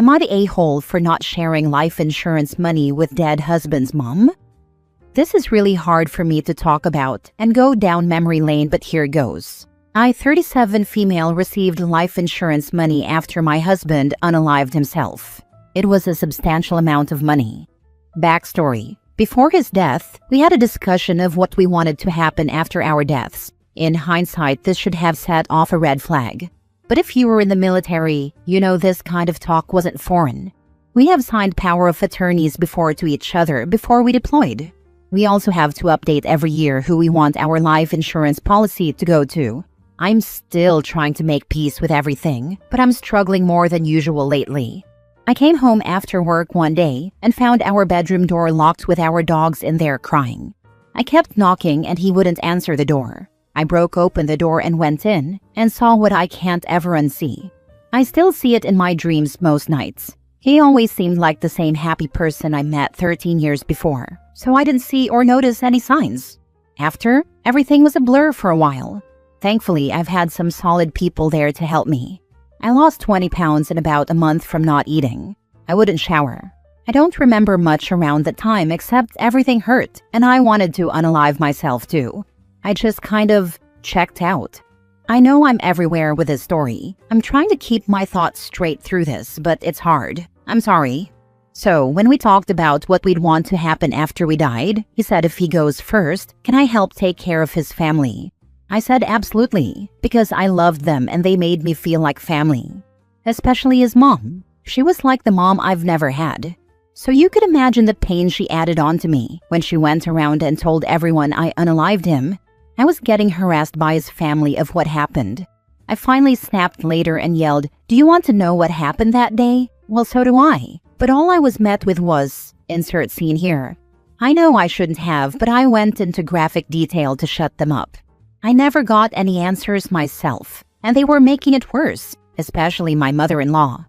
Am I the a-hole for not sharing life insurance money with dead husband's mom? This is really hard for me to talk about and go down memory lane, but here goes. I, 37 female, received life insurance money after my husband unalived himself. It was a substantial amount of money. Backstory. Before his death, we had a discussion of what we wanted to happen after our deaths. In hindsight, this should have set off a red flag. But if you were in the military, you know this kind of talk wasn't foreign. We have signed power of attorneys to each other before we deployed. We also have to update every year who we want our life insurance policy to go to. I'm still trying to make peace with everything, but I'm struggling more than usual lately. I came home after work one day and found our bedroom door locked with our dogs in there crying. I kept knocking and he wouldn't answer the door. I broke open the door and went in and saw what I can't ever unsee. I still see it in my dreams most nights. He always seemed like the same happy person I met 13 years before, so I didn't see or notice any signs. After, everything was a blur for a while. Thankfully, I've had some solid people there to help me. I lost 20 pounds in about a month from not eating. I wouldn't shower. I don't remember much around that time except everything hurt and I wanted to unalive myself too. I just kind of checked out. I know I'm everywhere with this story. I'm trying to keep my thoughts straight through this, but it's hard. I'm sorry. So, when we talked about what we'd want to happen after we died, he said if he goes first, can I help take care of his family? I said absolutely, because I loved them and they made me feel like family. Especially his mom. She was like the mom I've never had. So you could imagine the pain she added on to me when she went around and told everyone I unalived him. I was getting harassed by his family of what happened. I finally snapped later and yelled, "Do you want to know what happened that day? Well, so do I." But all I was met with was, insert scene here. I know I shouldn't have, but I went into graphic detail to shut them up. I never got any answers myself, and they were making it worse, especially my mother-in-law.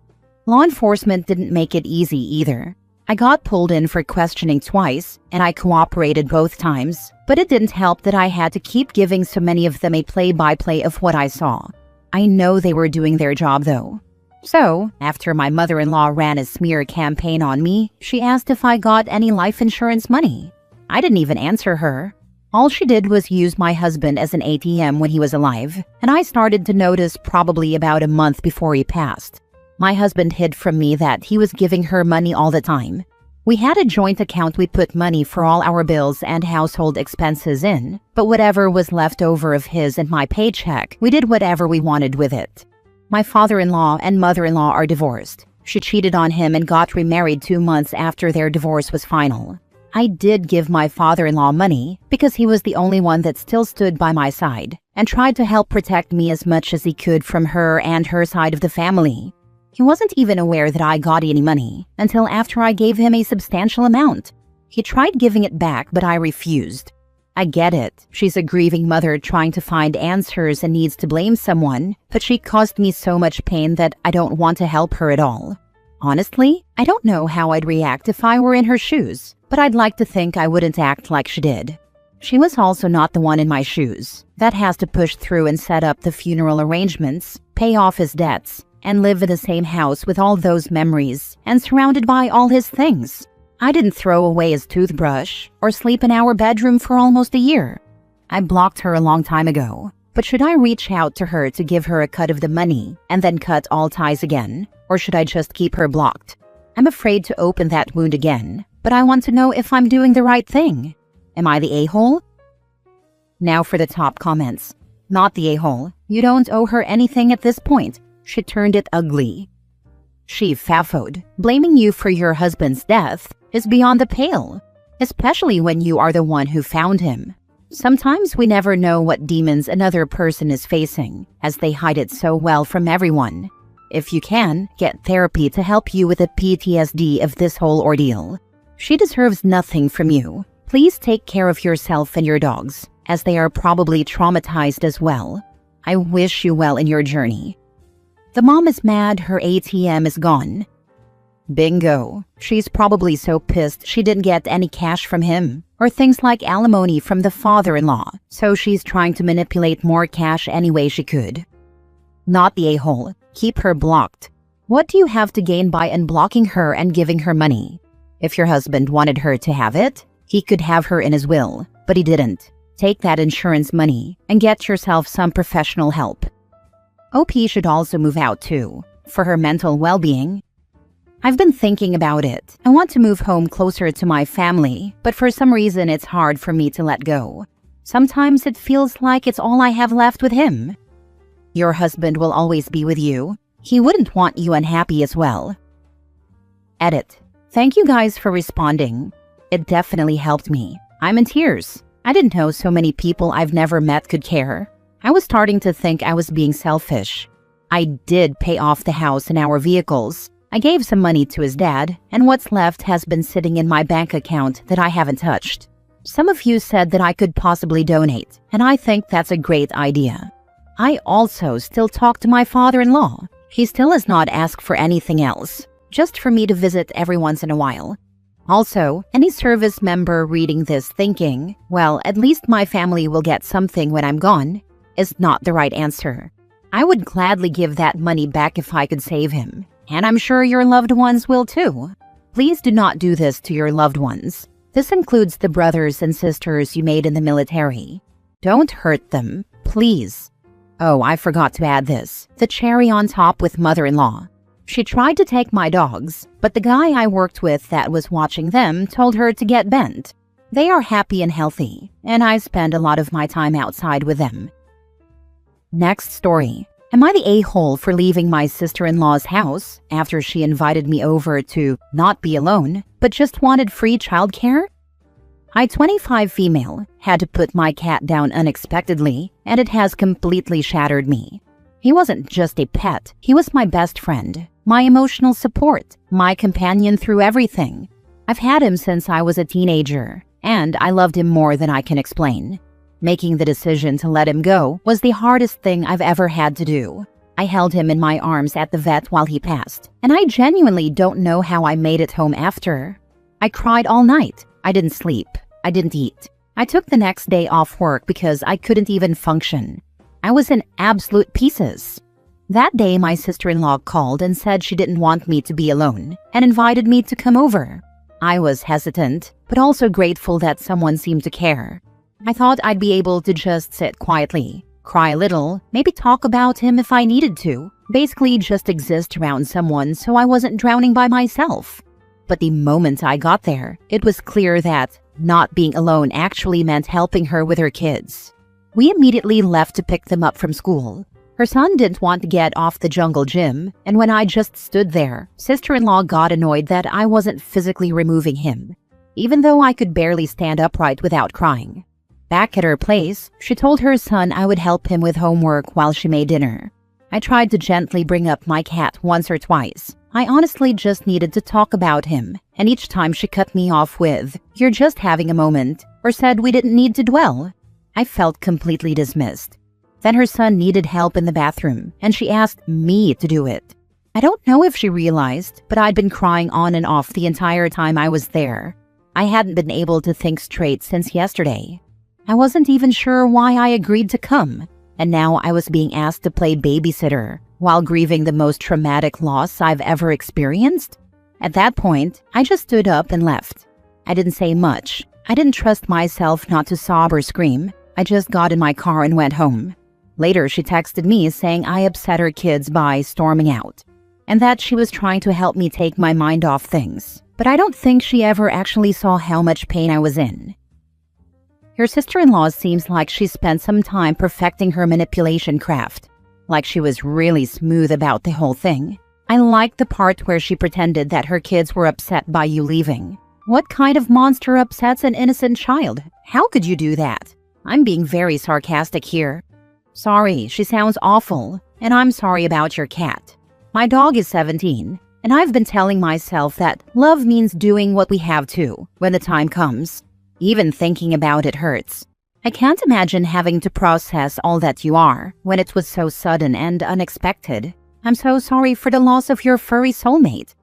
Law enforcement didn't make it easy either. I got pulled in for questioning twice, and I cooperated both times, but it didn't help that I had to keep giving so many of them a play-by-play of what I saw. I know they were doing their job though. So, after my mother-in-law ran a smear campaign on me, she asked if I got any life insurance money. I didn't even answer her. All she did was use my husband as an ATM when he was alive, and I started to notice probably about a month before he passed. My husband hid from me that he was giving her money all the time. We had a joint account we put money for all our bills and household expenses in, but whatever was left over of his and my paycheck, we did whatever we wanted with it. My father-in-law and mother-in-law are divorced. She cheated on him and got remarried 2 months after their divorce was final. I did give my father-in-law money because he was the only one that still stood by my side and tried to help protect me as much as he could from her and her side of the family. He wasn't even aware that I got any money until after I gave him a substantial amount. He tried giving it back, but I refused. I get it. She's a grieving mother trying to find answers and needs to blame someone, but she caused me so much pain that I don't want to help her at all. Honestly, I don't know how I'd react if I were in her shoes, but I'd like to think I wouldn't act like she did. She was also not the one in my shoes that has to push through and set up the funeral arrangements, pay off his debts, and live in the same house with all those memories and surrounded by all his things. I didn't throw away his toothbrush or sleep in our bedroom for almost a year. I blocked her a long time ago, but should I reach out to her to give her a cut of the money and then cut all ties again, or should I just keep her blocked? I'm afraid to open that wound again, but I want to know if I'm doing the right thing. Am I the a-hole? Now for the top comments. Not the a-hole. You don't owe her anything at this point. She turned it ugly. She faffoed. Blaming you for your husband's death is beyond the pale, especially when you are the one who found him. Sometimes we never know what demons another person is facing, as they hide it so well from everyone. If you can, get therapy to help you with the PTSD of this whole ordeal. She deserves nothing from you. Please take care of yourself and your dogs, as they are probably traumatized as well. I wish you well in your journey. The mom is mad her ATM is gone. Bingo. She's probably so pissed she didn't get any cash from him, or things like alimony from the father-in-law, so she's trying to manipulate more cash any way she could. Not the a-hole. Keep her blocked. What do you have to gain by unblocking her and giving her money? If your husband wanted her to have it, he could have her in his will, but he didn't. Take that insurance money and get yourself some professional help. OP should also move out too, for her mental well-being. I've been thinking about it. I want to move home closer to my family, but for some reason it's hard for me to let go. Sometimes it feels like it's all I have left with him. Your husband will always be with you. He wouldn't want you unhappy as well. Edit. Thank you guys for responding. It definitely helped me. I'm in tears. I didn't know so many people I've never met could care. I was starting to think I was being selfish. I did pay off the house and our vehicles. I gave some money to his dad, and what's left has been sitting in my bank account that I haven't touched. Some of you said that I could possibly donate, and I think that's a great idea. I also still talk to my father-in-law. He still has not asked for anything else, just for me to visit every once in a while. Also, any service member reading this thinking, well, at least my family will get something when I'm gone, is not the right answer. I would gladly give that money back if I could save him, and I'm sure your loved ones will too. Please do not do this to your loved ones. This includes the brothers and sisters you made in the military. Don't hurt them, please. Oh, I forgot to add this. The cherry on top with mother-in-law. She tried to take my dogs, but the guy I worked with that was watching them told her to get bent. They are happy and healthy, and I spend a lot of my time outside with them. Next story. Am I the a-hole for leaving my sister-in-law's house after she invited me over to not be alone, but just wanted free childcare? I, 25 female, had to put my cat down unexpectedly, and it has completely shattered me. He wasn't just a pet, he was my best friend, my emotional support, my companion through everything. I've had him since I was a teenager, and I loved him more than I can explain. Making the decision to let him go was the hardest thing I've ever had to do. I held him in my arms at the vet while he passed, and I genuinely don't know how I made it home after. I cried all night. I didn't sleep. I didn't eat. I took the next day off work because I couldn't even function. I was in absolute pieces. That day, my sister-in-law called and said she didn't want me to be alone and invited me to come over. I was hesitant, but also grateful that someone seemed to care. I thought I'd be able to just sit quietly, cry a little, maybe talk about him if I needed to, basically just exist around someone so I wasn't drowning by myself. But the moment I got there, it was clear that not being alone actually meant helping her with her kids. We immediately left to pick them up from school. Her son didn't want to get off the jungle gym, and when I just stood there, sister-in-law got annoyed that I wasn't physically removing him, even though I could barely stand upright without crying. Back at her place, she told her son I would help him with homework while she made dinner. I tried to gently bring up my cat once or twice. I honestly just needed to talk about him, and each time she cut me off with, "You're just having a moment," or said we didn't need to dwell. I felt completely dismissed. Then her son needed help in the bathroom, and she asked me to do it. I don't know if she realized, but I'd been crying on and off the entire time I was there. I hadn't been able to think straight since yesterday. I wasn't even sure why I agreed to come, and now I was being asked to play babysitter while grieving the most traumatic loss I've ever experienced. At that point, I just stood up and left. I didn't say much. I didn't trust myself not to sob or scream. I just got in my car and went home. Later, she texted me saying I upset her kids by storming out, and that she was trying to help me take my mind off things. But I don't think she ever actually saw how much pain I was in. Your sister-in-law seems like she spent some time perfecting her manipulation craft, like she was really smooth about the whole thing. I liked the part where she pretended that her kids were upset by you leaving. What kind of monster upsets an innocent child? How could you do that? I'm being very sarcastic here. Sorry, she sounds awful, and I'm sorry about your cat. My dog is 17, and I've been telling myself that love means doing what we have to when the time comes. Even thinking about it hurts. I can't imagine having to process all that you are when it was so sudden and unexpected. I'm so sorry for the loss of your furry soulmate.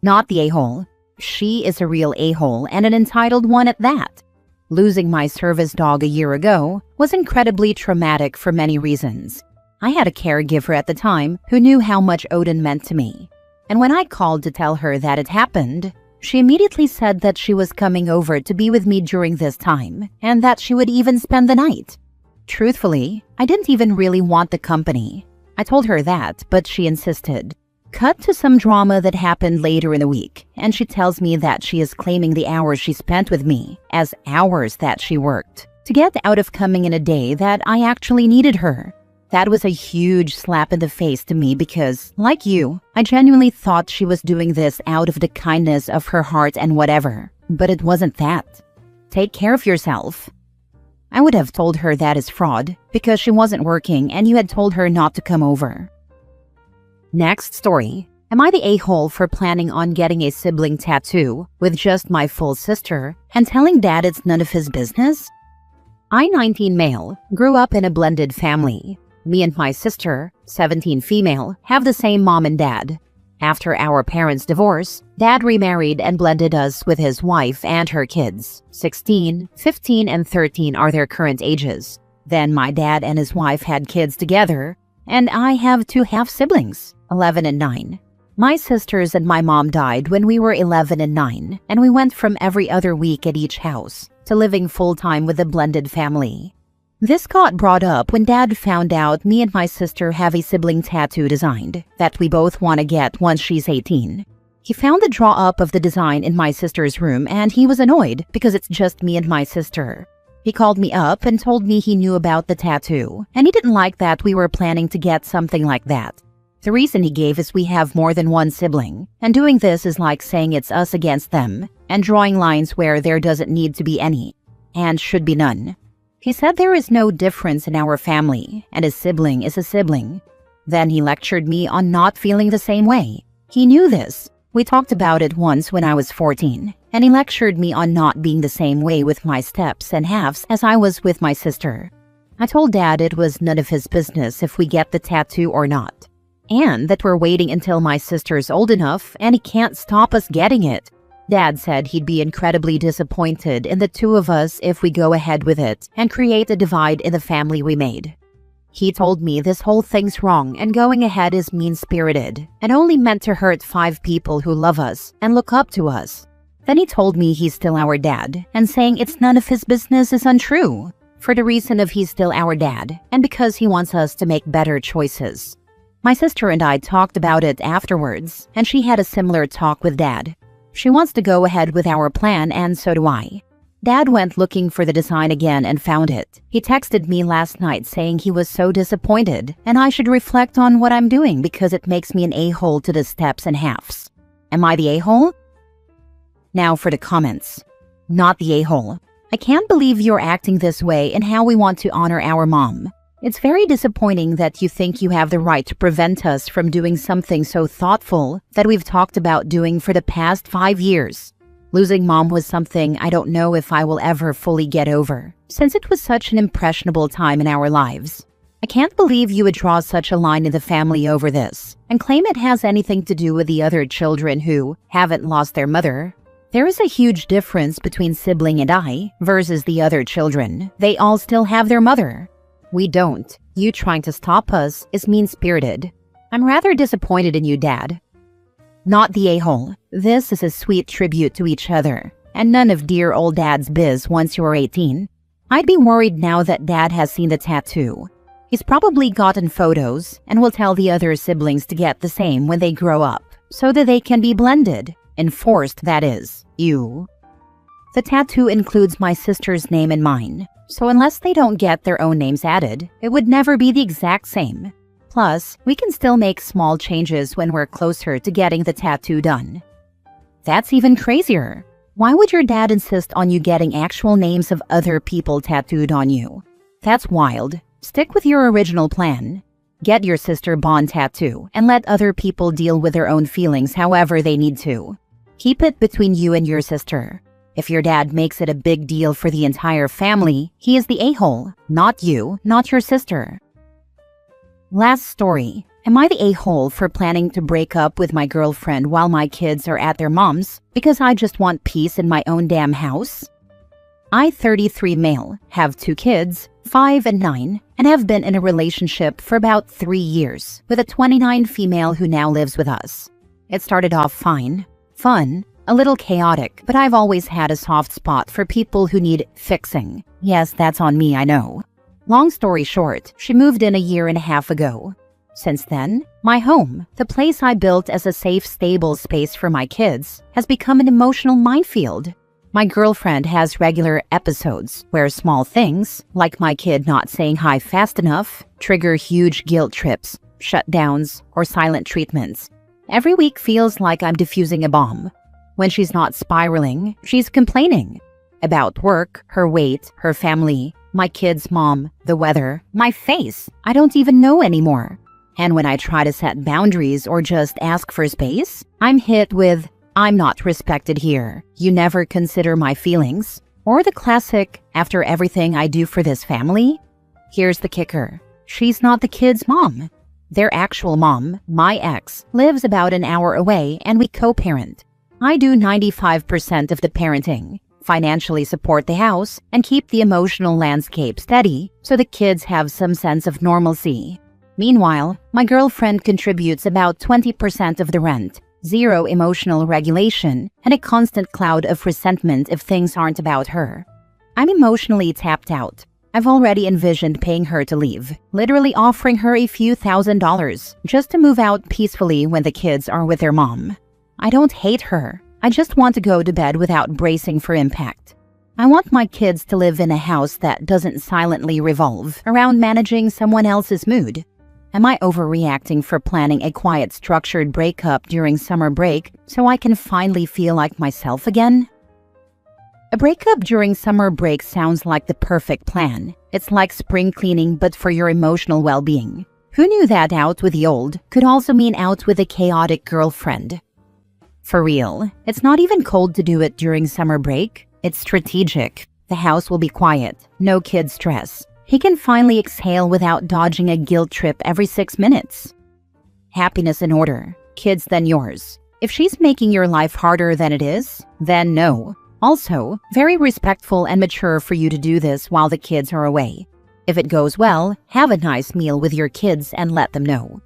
Not the a-hole. She is a real a-hole and an entitled one at that. Losing my service dog a year ago was incredibly traumatic for many reasons. I had a caregiver at the time who knew how much Odin meant to me. And when I called to tell her that it happened, she immediately said that she was coming over to be with me during this time and that she would even spend the night. Truthfully, I didn't even really want the company. I told her that, but she insisted. Cut to some drama that happened later in the week, and she tells me that she is claiming the hours she spent with me as hours that she worked to get out of coming in a day that I actually needed her. That was a huge slap in the face to me because, like you, I genuinely thought she was doing this out of the kindness of her heart and whatever. But it wasn't that. Take care of yourself. I would have told her that is fraud because she wasn't working and you had told her not to come over. Next story. Am I the a-hole for planning on getting a sibling tattoo with just my full sister and telling dad it's none of his business? I, 19 male, grew up in a blended family. Me and my sister, 17 female, have the same mom and dad. After our parents' divorce, dad remarried and blended us with his wife and her kids. 16, 15, and 13 are their current ages. Then my dad and his wife had kids together, and I have 2 half-siblings, 11 and 9. My sisters and my mom died when we were 11 and 9, and we went from every other week at each house to living full-time with a blended family. This got brought up when Dad found out me and my sister have a sibling tattoo designed that we both want to get once she's 18. He found the draw-up of the design in my sister's room and he was annoyed because it's just me and my sister. He called me up and told me he knew about the tattoo and he didn't like that we were planning to get something like that. The reason he gave is we have more than one sibling, and doing this is like saying it's us against them and drawing lines where there doesn't need to be any and should be none. He said there is no difference in our family, and a sibling is a sibling. Then he lectured me on not feeling the same way. He knew this. We talked about it once when I was 14, and he lectured me on not being the same way with my steps and halves as I was with my sister. I told Dad it was none of his business if we get the tattoo or not, and that we're waiting until my sister's old enough and he can't stop us getting it. Dad said he'd be incredibly disappointed in the 2 of us if we go ahead with it and create a divide in the family we made. He told me this whole thing's wrong and going ahead is mean-spirited and only meant to hurt 5 people who love us and look up to us. Then he told me he's still our dad and saying it's none of his business is untrue for the reason of he's still our dad and because he wants us to make better choices. My sister and I talked about it afterwards and she had a similar talk with Dad. She wants to go ahead with our plan and so do I. Dad went looking for the design again and found it. He texted me last night saying he was so disappointed and I should reflect on what I'm doing because it makes me an a-hole to the steps and halves. Am I the a-hole? Now for the comments. Not the a-hole. I can't believe you're acting this way and how we want to honor our mom. It's very disappointing that you think you have the right to prevent us from doing something so thoughtful that we've talked about doing for the past 5 years. Losing mom was something I don't know if I will ever fully get over, since it was such an impressionable time in our lives. I can't believe you would draw such a line in the family over this, and claim it has anything to do with the other children who haven't lost their mother. There is a huge difference between sibling and I versus the other children. They all still have their mother. We don't. You trying to stop us is mean-spirited. I'm rather disappointed in you, Dad. Not the a-hole. This is a sweet tribute to each other, and none of dear old Dad's biz once you're 18. I'd be worried now that Dad has seen the tattoo. He's probably gotten photos and will tell the other siblings to get the same when they grow up, so that they can be blended. Enforced, that is. You. The tattoo includes my sister's name and mine. So unless they don't get their own names added, it would never be the exact same. Plus, we can still make small changes when we're closer to getting the tattoo done. That's even crazier. Why would your dad insist on you getting actual names of other people tattooed on you? That's wild. Stick with your original plan. Get your sister bond tattoo and let other people deal with their own feelings however they need to. Keep it between you and your sister. If your dad makes it a big deal for the entire family, he is the a-hole, not you, not your sister. Last story. Am I the a-hole for planning to break up with my girlfriend while my kids are at their mom's because I just want peace in my own damn house? I, 33 male, have 2 kids, 5 and 9, and have been in a relationship for about 3 years with a 29 female who now lives with us. It started off fine, fun, a little chaotic, but I've always had a soft spot for people who need fixing. Yes, that's on me, I know. Long story short, she moved in a year and a half ago. Since then, my home, the place I built as a safe, stable space for my kids, has become an emotional minefield. My girlfriend has regular episodes where small things, like my kid not saying hi fast enough, trigger huge guilt trips, shutdowns, or silent treatments. Every week feels like I'm defusing a bomb. When she's not spiraling, she's complaining about work, her weight, her family, my kid's mom, the weather, my face. I don't even know anymore. And when I try to set boundaries or just ask for space, I'm hit with, "I'm not respected here. You never consider my feelings." Or the classic, "After everything I do for this family?" Here's the kicker. She's not the kid's mom. Their actual mom, my ex, lives about an hour away and we co-parent. I do 95% of the parenting, financially support the house, and keep the emotional landscape steady so the kids have some sense of normalcy. Meanwhile, my girlfriend contributes about 20% of the rent, zero emotional regulation, and a constant cloud of resentment if things aren't about her. I'm emotionally tapped out. I've already envisioned paying her to leave, literally offering her a few $1,000s just to move out peacefully when the kids are with their mom. I don't hate her. I just want to go to bed without bracing for impact. I want my kids to live in a house that doesn't silently revolve around managing someone else's mood. Am I overreacting for planning a quiet, structured breakup during summer break so I can finally feel like myself again? A breakup during summer break sounds like the perfect plan. It's like spring cleaning but for your emotional well-being. Who knew that out with the old could also mean out with a chaotic girlfriend? For real, it's not even cold to do it during summer break. It's strategic. The house will be quiet, no kid stress. He can finally exhale without dodging a guilt trip every 6 minutes. Happiness in order. Kids then yours. If she's making your life harder than it is, then no. Also, very respectful and mature for you to do this while the kids are away. If it goes well, have a nice meal with your kids and let them know.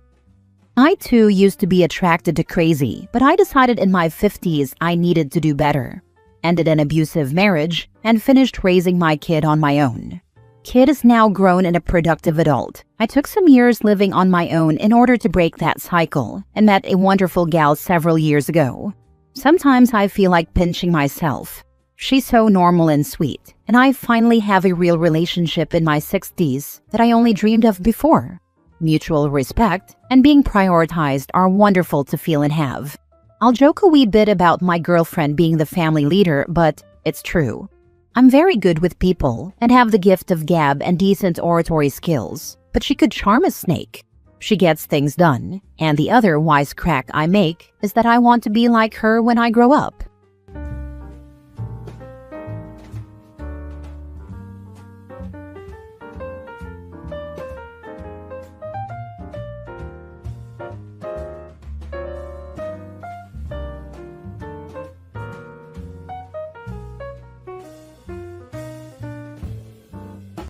I too used to be attracted to crazy, but I decided in my 50s I needed to do better. Ended an abusive marriage and finished raising my kid on my own. Kid is now grown and a productive adult. I took some years living on my own in order to break that cycle and met a wonderful gal several years ago. Sometimes I feel like pinching myself. She's so normal and sweet, and I finally have a real relationship in my 60s that I only dreamed of before. Mutual respect and being prioritized are wonderful to feel and have. I'll joke a wee bit about my girlfriend being the family leader, but it's true. I'm very good with people and have the gift of gab and decent oratory skills, but she could charm a snake. She gets things done, and the other wisecrack I make is that I want to be like her when I grow up.